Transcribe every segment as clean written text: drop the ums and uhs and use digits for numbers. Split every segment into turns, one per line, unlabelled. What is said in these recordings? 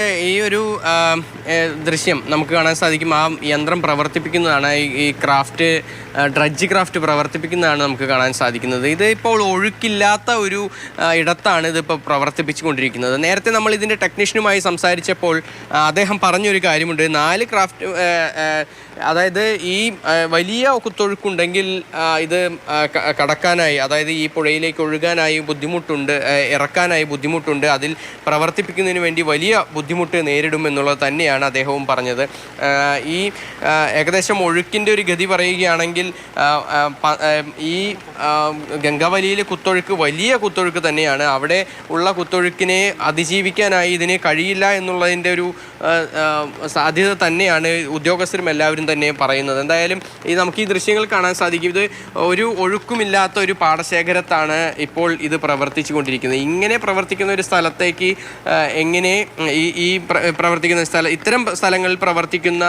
ഈ ഒരു ദൃശ്യം നമുക്ക് കാണാൻ സാധിക്കും. ആ യന്ത്രം പ്രവർത്തിപ്പിക്കുന്നതാണ് ഈ ക്രാഫ്റ്റ് ഡ്രഡ്ജ് ക്രാഫ്റ്റ് പ്രവർത്തിപ്പിക്കുന്നതാണ് നമുക്ക് കാണാൻ സാധിക്കുന്നത്. ഇത് ഇപ്പോൾ ഒഴുക്കില്ലാത്ത ഒരു ഇടത്താണ് ഇതിപ്പോൾ പ്രവർത്തിപ്പിച്ചുകൊണ്ടിരിക്കുന്നത്. നേരത്തെ നമ്മൾ ഇതിൻ്റെ ടെക്നീഷ്യനുമായി സംസാരിച്ചപ്പോൾ അദ്ദേഹം പറഞ്ഞൊരു കാര്യമുണ്ട്. 4 ക്രാഫ്റ്റ് അതായത് ഈ വലിയ കുത്തൊഴുക്കുണ്ടെങ്കിൽ ഇത് കടക്കാനായി, അതായത് ഈ പുഴയിലേക്ക് ഒഴുകാനായി ബുദ്ധിമുട്ടുണ്ട്, ഇറക്കാനായി ബുദ്ധിമുട്ടുണ്ട്. അതിൽ പ്രവർത്തിപ്പിക്കുന്നതിന് വേണ്ടി വലിയ ബുദ്ധിമുട്ട് നേരിടുമെന്നുള്ളത് തന്നെയാണ് അദ്ദേഹവും പറഞ്ഞത്. ഈ ഏകദേശം ഒഴുക്കിൻ്റെ ഒരു ഗതി പറയുകയാണെങ്കിൽ ഈ ഗംഗാവലിയിലെ കുത്തൊഴുക്ക് വലിയ കുത്തൊഴുക്ക് തന്നെയാണ്. അവിടെ ഉള്ള കുത്തൊഴുക്കിനെ അതിജീവിക്കാനായി ഇതിന് കഴിയില്ല എന്നുള്ളതിൻ്റെ ഒരു സാധ്യത തന്നെയാണ് ഉദ്യോഗസ്ഥരും എല്ലാവരും തന്നെ പറയുന്നത്. എന്തായാലും നമുക്ക് ഈ ദൃശ്യങ്ങൾ കാണാൻ സാധിക്കും. ഇത് ഒരു ഒഴുക്കുമില്ലാത്ത ഒരു പാടശേഖരത്താണ് ഇപ്പോൾ ഇത് പ്രവർത്തിച്ചു കൊണ്ടിരിക്കുന്നത്. ഇങ്ങനെ പ്രവർത്തിക്കുന്ന ഒരു സ്ഥലത്തേക്ക് എങ്ങനെ ഈ പ്രവർത്തിക്കുന്ന ഇത്തരം സ്ഥലങ്ങളിൽ പ്രവർത്തിക്കുന്ന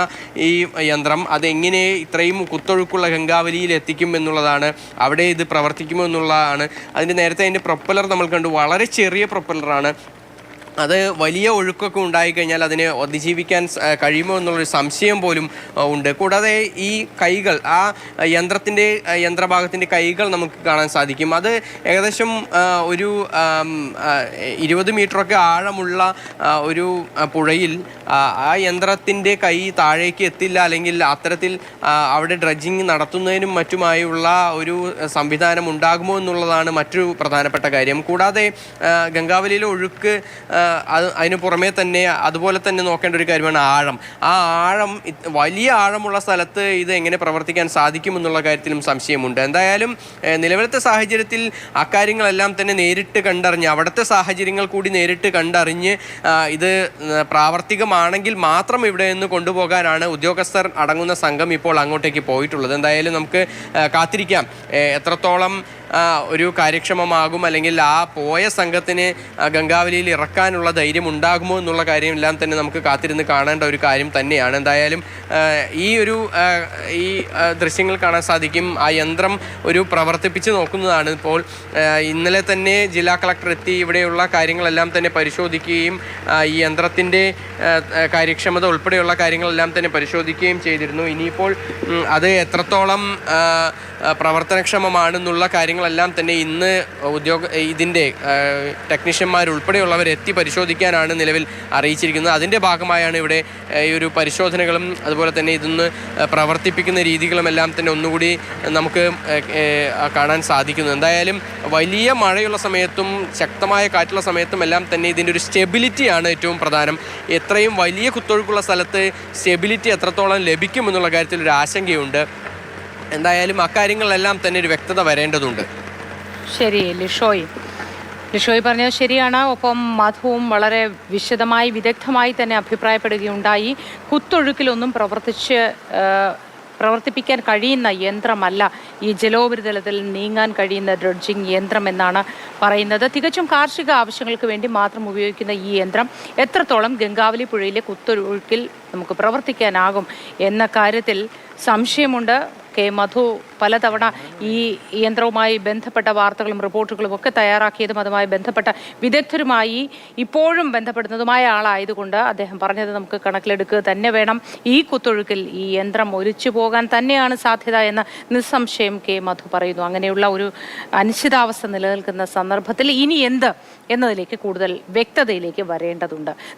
ഈ യന്ത്രം അതെങ്ങനെ ഇത്രയും കുത്തൊഴുക്കുള്ള ഗംഗാവലിയിൽ എത്തിക്കും എന്നുള്ളതാണ്. അവിടെ ഇത് പ്രവർത്തിക്കുമോ എന്നുള്ളതാണ്. അതിൻ്റെ പ്രൊപ്പല്ലർ നമ്മൾ കണ്ടു. വളരെ ചെറിയ പ്രൊപ്പല്ലറാണ്. അത് വലിയ ഒഴുക്കൊക്കെ ഉണ്ടായിക്കഴിഞ്ഞാൽ അതിനെ അതിജീവിക്കാൻ കഴിയുമോ എന്നുള്ളൊരു സംശയം പോലും ഉണ്ട്. കൂടാതെ ഈ കൈകൾ, ആ യന്ത്രഭാഗത്തിൻ്റെ കൈകൾ നമുക്ക് കാണാൻ സാധിക്കും. അത് ഏകദേശം ഒരു 20 മീറ്ററൊക്കെ ആഴമുള്ള ഒരു പുഴയിൽ ആ യന്ത്രത്തിൻ്റെ കൈ താഴേക്ക് എത്തില്ല, അല്ലെങ്കിൽ അത്തരത്തിൽ അവിടെ ഡ്രഡ്ജിങ് നടത്തുന്നതിനും മറ്റുമായുള്ള ഒരു സംവിധാനം ഉണ്ടാകുമോ എന്നുള്ളതാണ് മറ്റൊരു പ്രധാനപ്പെട്ട കാര്യം. കൂടാതെ ഗംഗാവലിയിലെ ഒഴുക്ക് അതിന് പുറമേ തന്നെ അതുപോലെ തന്നെ നോക്കേണ്ട ഒരു കാര്യമാണ് ആഴം. ആ ആഴം, വലിയ ആഴമുള്ള സ്ഥലത്ത് ഇത് എങ്ങനെ പ്രവർത്തിക്കാൻ സാധിക്കുമെന്നുള്ള കാര്യത്തിലും സംശയമുണ്ട്. എന്തായാലും നിലവിലത്തെ സാഹചര്യത്തിൽ അക്കാര്യങ്ങളെല്ലാം തന്നെ നേരിട്ട് കണ്ടറിഞ്ഞ്, അവിടുത്തെ സാഹചര്യങ്ങൾ കൂടി നേരിട്ട് കണ്ടറിഞ്ഞ് ഇത് പ്രാവർത്തികമാണെങ്കിൽ മാത്രം ഇവിടെ നിന്ന് കൊണ്ടുപോകാനാണ് ഉദ്യോഗസ്ഥർ അടങ്ങുന്ന സംഘം ഇപ്പോൾ അങ്ങോട്ടേക്ക് പോയിട്ടുള്ളത്. എന്തായാലും നമുക്ക് കാത്തിരിക്കാം എത്രത്തോളം ഒരു കാര്യക്ഷമമാകും, അല്ലെങ്കിൽ ആ പോയ സംഘത്തിന് ഗംഗാവലിയിൽ ഇറക്കാനുള്ള ധൈര്യം ഉണ്ടാകുമോ എന്നുള്ള കാര്യം എല്ലാം തന്നെ നമുക്ക് കാത്തിരുന്ന് കാണേണ്ട ഒരു കാര്യം തന്നെയാണ്. എന്തായാലും ഈ ദൃശ്യങ്ങൾ കാണാൻ സാധിക്കും. ആ യന്ത്രം ഒരു പ്രവർത്തിപ്പിച്ച് നോക്കുന്നതാണ് ഇപ്പോൾ. ഇന്നലെ തന്നെ ജില്ലാ കളക്ടർ എത്തി ഇവിടെയുള്ള കാര്യങ്ങളെല്ലാം തന്നെ പരിശോധിക്കുകയും ഈ യന്ത്രത്തിൻ്റെ കാര്യക്ഷമത ഉൾപ്പെടെയുള്ള കാര്യങ്ങളെല്ലാം തന്നെ പരിശോധിക്കുകയും ചെയ്തിരുന്നു. ഇനിയിപ്പോൾ അത് എത്രത്തോളം പ്രവർത്തനക്ഷമമാണെന്നുള്ള കാര്യങ്ങളെല്ലാം തന്നെ ഇന്ന് ഇതിൻ്റെ ടെക്നീഷ്യന്മാരുൾപ്പെടെയുള്ളവരെത്തി പരിശോധിക്കാനാണ് നിലവിൽ അറിയിച്ചിരിക്കുന്നത്. അതിൻ്റെ ഭാഗമായാണ് ഇവിടെ ഈ ഒരു പരിശോധനകളും അതുപോലെ തന്നെ ഇതൊന്ന് പ്രവർത്തിപ്പിക്കുന്ന രീതികളുമെല്ലാം തന്നെ ഒന്നുകൂടി നമുക്ക് കാണാൻ സാധിക്കുന്നു. എന്തായാലും വലിയ മഴയുള്ള സമയത്തും ശക്തമായ കാറ്റുള്ള സമയത്തും എല്ലാം തന്നെ ഇതിൻ്റെ ഒരു സ്റ്റെബിലിറ്റിയാണ് ഏറ്റവും പ്രധാനം. എത്രയും വലിയ കുത്തൊഴുക്കുള്ള സ്ഥലത്ത് സ്റ്റെബിലിറ്റി എത്രത്തോളം ലഭിക്കുമെന്നുള്ള കാര്യത്തിൽ ഒരു ആശങ്കയുണ്ട്. എന്തായാലും അക്കാര്യങ്ങളെല്ലാം തന്നെ ഒരു വ്യക്തത വരേണ്ടതുണ്ട്.
ശരി, ലിഷോയ് പറഞ്ഞത് ശരിയാണ്. ഒപ്പം മധുവും വളരെ വിശദമായി വിദഗ്ധമായി തന്നെ അഭിപ്രായപ്പെടുകയുണ്ടായി. കുത്തൊഴുക്കിലൊന്നും പ്രവർത്തിപ്പിക്കാൻ കഴിയുന്ന യന്ത്രമല്ല ഈ ജലോപരിതലത്തിൽ നീങ്ങാൻ കഴിയുന്ന ഡ്രഡ്ജിങ് യന്ത്രം എന്നാണ് പറയുന്നത്. തികച്ചും കാർഷിക ആവശ്യങ്ങൾക്ക് വേണ്ടി മാത്രം ഉപയോഗിക്കുന്ന ഈ യന്ത്രം എത്രത്തോളം ഗംഗാവലി പുഴയിലെ കുത്തൊഴുക്കിൽ നമുക്ക് പ്രവർത്തിക്കാനാകും എന്ന കാര്യത്തിൽ സംശയമുണ്ട്. കെ മധു പലതവണ ഈ യന്ത്രവുമായി ബന്ധപ്പെട്ട വാർത്തകളും റിപ്പോർട്ടുകളും ഒക്കെ തയ്യാറാക്കിയതും അതുമായി ബന്ധപ്പെട്ട വിദഗ്ധരുമായി ഇപ്പോഴും ബന്ധപ്പെടുന്നതുമായ ആളായതുകൊണ്ട് അദ്ദേഹം പറഞ്ഞത് നമുക്ക് കണക്കിലെടുക്കുക തന്നെ വേണം. ഈ കുത്തൊഴുക്കിൽ ഈ യന്ത്രം ഒലിച്ചു പോകാൻ തന്നെയാണ് സാധ്യത എന്ന് നിസ്സംശയം കെ മധു പറയുന്നു. അങ്ങനെയുള്ള ഒരു അനിശ്ചിതാവസ്ഥ നിലനിൽക്കുന്ന സന്ദർഭത്തിൽ ഇനി എന്ത് എന്നതിലേക്ക് കൂടുതൽ വ്യക്തതയിലേക്ക് വരേണ്ടതുണ്ട്.